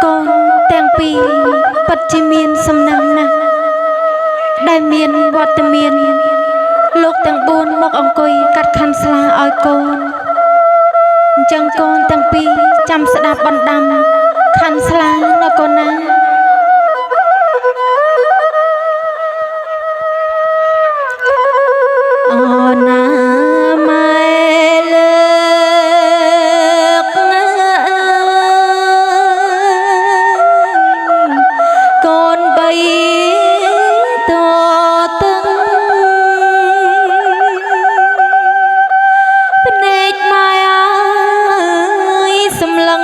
កូនទាំងពីរពិតជាមានសំណាងណាស់ដែលមានវត្តមានលោកទាំង4មកអង្គុយកាត់ខាន់ស្លាឲ្យកូនអញ្ចឹងកូនទាំងពីរចាំស្ដាប់បណ្ដាំខាន់ស្លានៅកូនណាអូណាម៉ែលើកកូនបីតតឹងភ្នែកម៉ែអើយសម្លឹង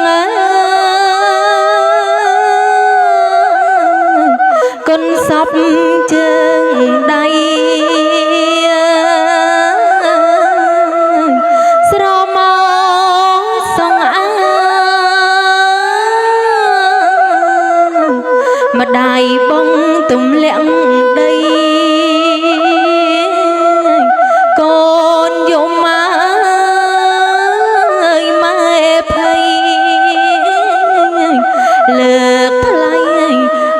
គុណសពជើងដៃស្រមកសងអើម្ដាយបងទំលាក់ដីកូនយំអើយម៉ែភ័យលើកថ្លៃ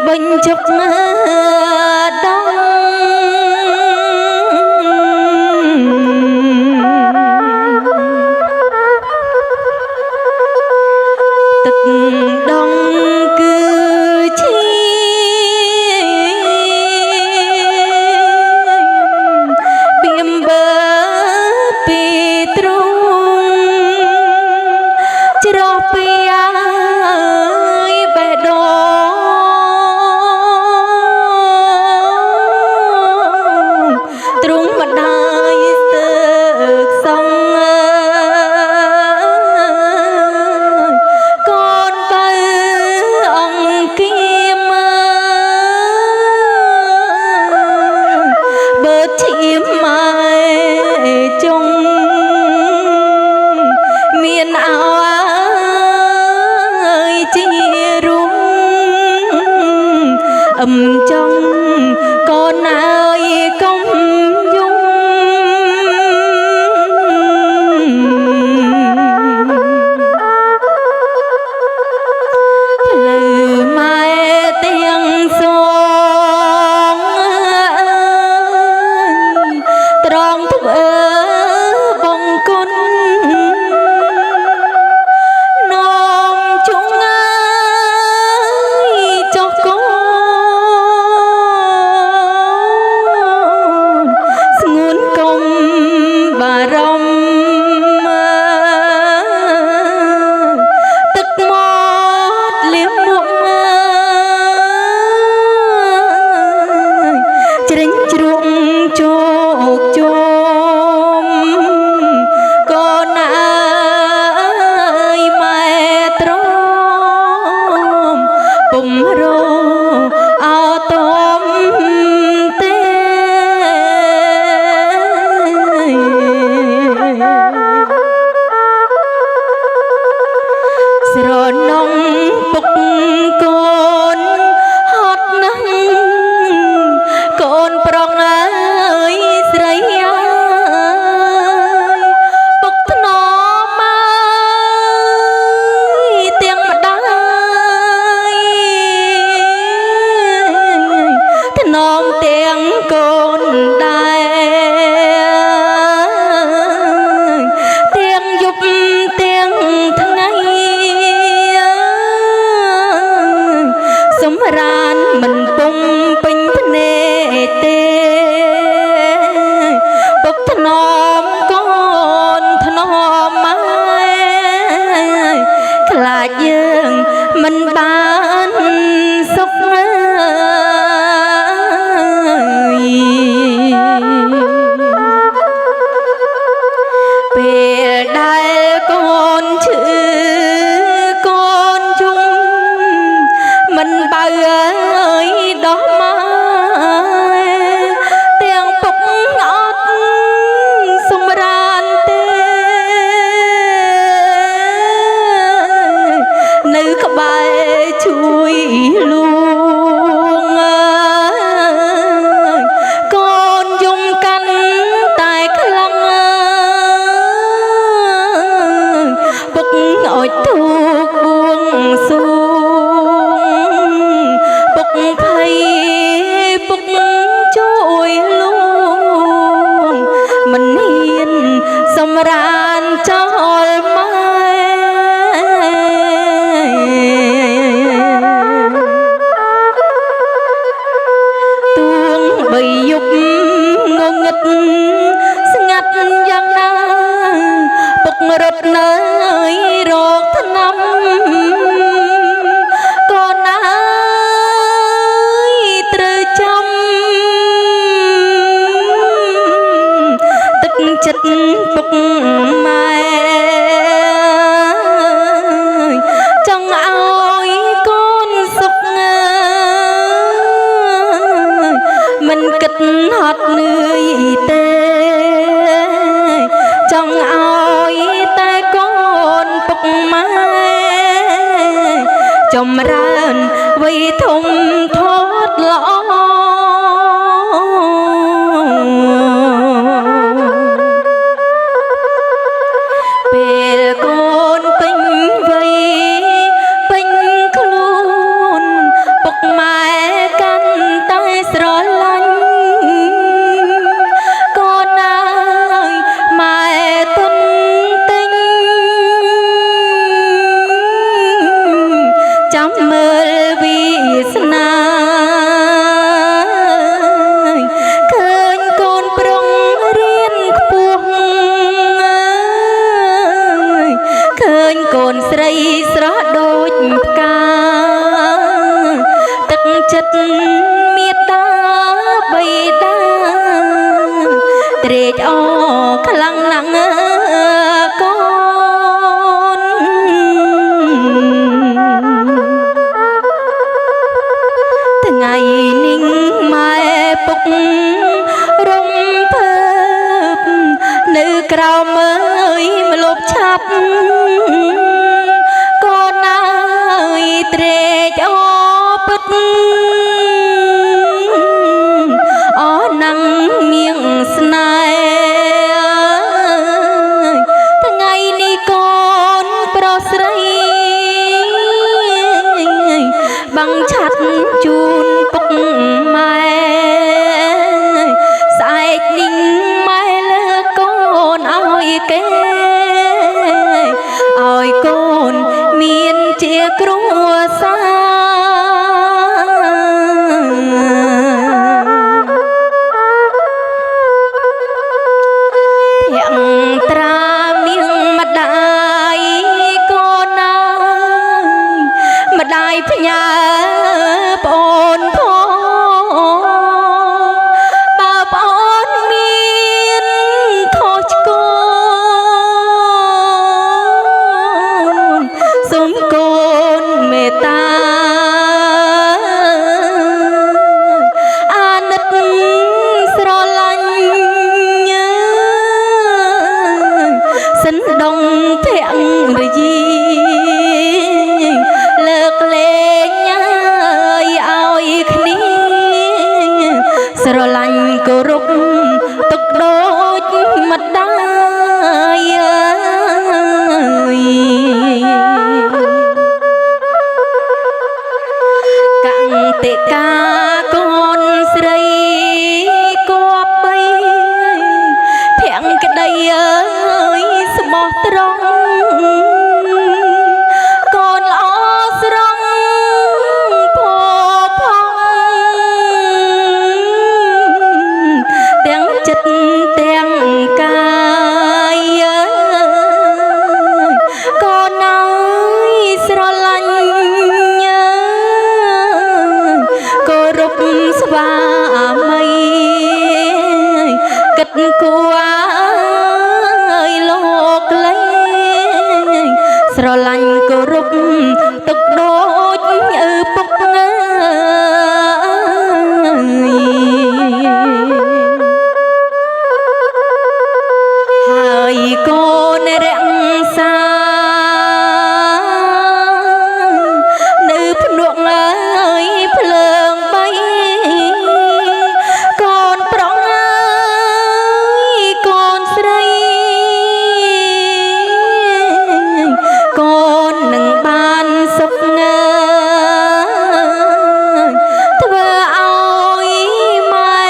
បញ្ចុកដងទឹកដងគឺពីអំបើពីទ្រូងច្រោះពីអើយបេះដូងទ្រូងម្ដាយស្ទើកសងកូនបើអង្គាមបើឈាមម៉ែចុងមានអើយជារុំអឹមចង់កូនអើយកុំយំភ្លឺម៉ែទាំងសងត្រង់ធ្វើបង្គន់នំជុងអើយចុះកូនស្ងួនកុំបារម្ភទឹកមាត់លៀមមុខជ្រិញជ្រុងជោគជុំកូនអើយម៉ែទ្រាំពុំរអោតមទេស្រនំពុកកូនហត់ណាស់កូនប្រុងអើយស្រីអើយពុកថ្នមអើយទាំងម្ដាយថ្នមទាំងកូនដែរទាំងយប់ទាំងថ្ងៃសម្រានមិនពុំពេញភ្នែកទេពុកថ្នមកូនថ្នមម៉ែខ្លាចយើងមិនបានសុខពេលដែលកូនឈឺកូនជុំមិនបើអើយដោះម៉ែទាំងពុកអត់សម្រានទេនៅក្បែរជួយលួងកូនយំកាន់តែខ្លាំងពុកអុចទូកបួងសួង ចម្រើនវ័យធំថតល្អពេលកូនពេញវ័យពេញខ្លួនពុកម៉ែកាន់តែស្រឡាញ់កូនអើយម៉ែទុនទិញចាំមើលវាសនាឃើញកូនប្រុងរៀនខ្ពស់ឃើញកូនស្រីស្រស់ដូចផ្កាទឹកចិត្តមេត្តាបិតាត្រេកអរខ្លាំងណាស់កូនថ្ងៃនេះម៉ែពុករំភើបនៅក្រៅមើលម្លប់ឆាប់កូនអើយត្រេកអរពិតអរណាំងមៀងស្នេហ៍ថ្ងៃនេះកូនប្រុសស្រីបាំងឆាត់ជូនពុកម៉ែស្អែកនេះម៉ែលើកូនឲ្យគេឲ្យកូនមានជាគ្រួសារភាំងត្រានាងម្ដាយកូនអើយម្ដាយផ្ញើប្អូនផងបើប្អូនមានខុសឆ្គងសូមកូនមេត្តាអាណិតស្រឡាញ់សិនដងភរិយាលើកលែងឲ្យគ្នាស្រឡាញ់គោរពទុកដូចម្ដាយកតិកាកូនស្រីគប្បីភាំងក្ដីអើយស្មោះត្រង់កូនល្អស្រង់ផផង់ទាំងចិត្តទាំងកាយកូនអើយស្រឡាញ់គោរពស្វាមីគិតគួរឲ្យលោកលែងស្រឡាញ់គោរពទុកដូចឪពុកហើយកូនរក្សានៅភ្នក់អើយភ្លើងបីកូនប្រុងអើយកូនស្រីកូននឹងបានសុខធ្វើឲ្យម៉ែ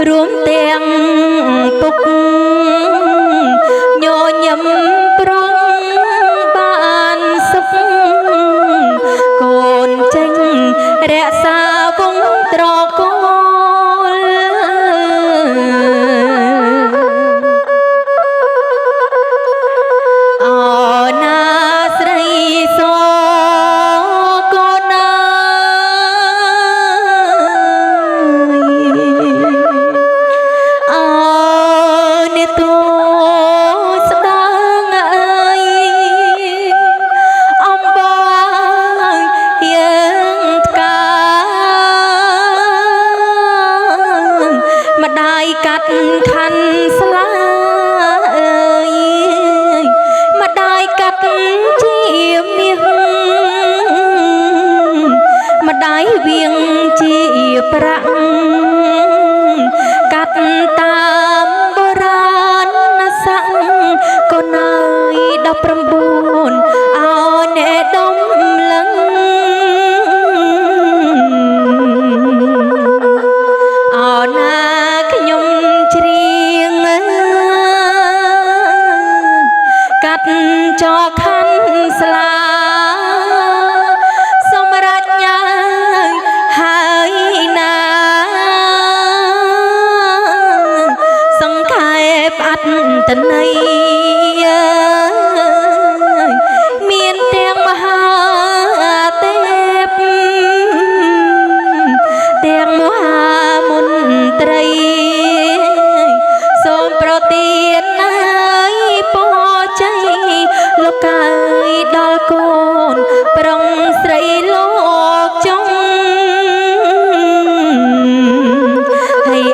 រួមទាំងពុកញញឹមប្រងបានសុខកូនចេញរក្សាវងត្រកូលអណាស្រីសកូនអើយអនេះតូស្ដាងអើយអំបងយើងផ្កា ដល់កូនប្រុងស្រីលោកចុងហើយ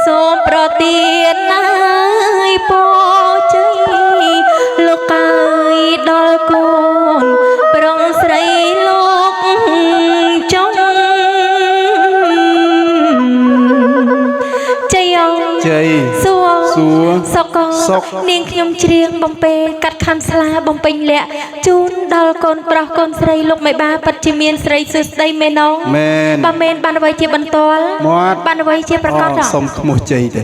សូមប្រទានណាយពរជ័យលោកកាយដល់កូនប្រុងស្រីលោកចុងជ័យសួរសុកនាងខ្ញុំច្រៀងបំពេកាត់ខណ្ឌស្លាបំពេញលក្ខជូនដល់កូនប្រុសកូនស្រីលោកមេបាពិតជាមានស្រីសួស្ដីមែនអូមែនបើមែនបានអ្វីជាបន្ទាល់បានអ្វីជាប្រកាសសុំឈ្មោះជ័យទេ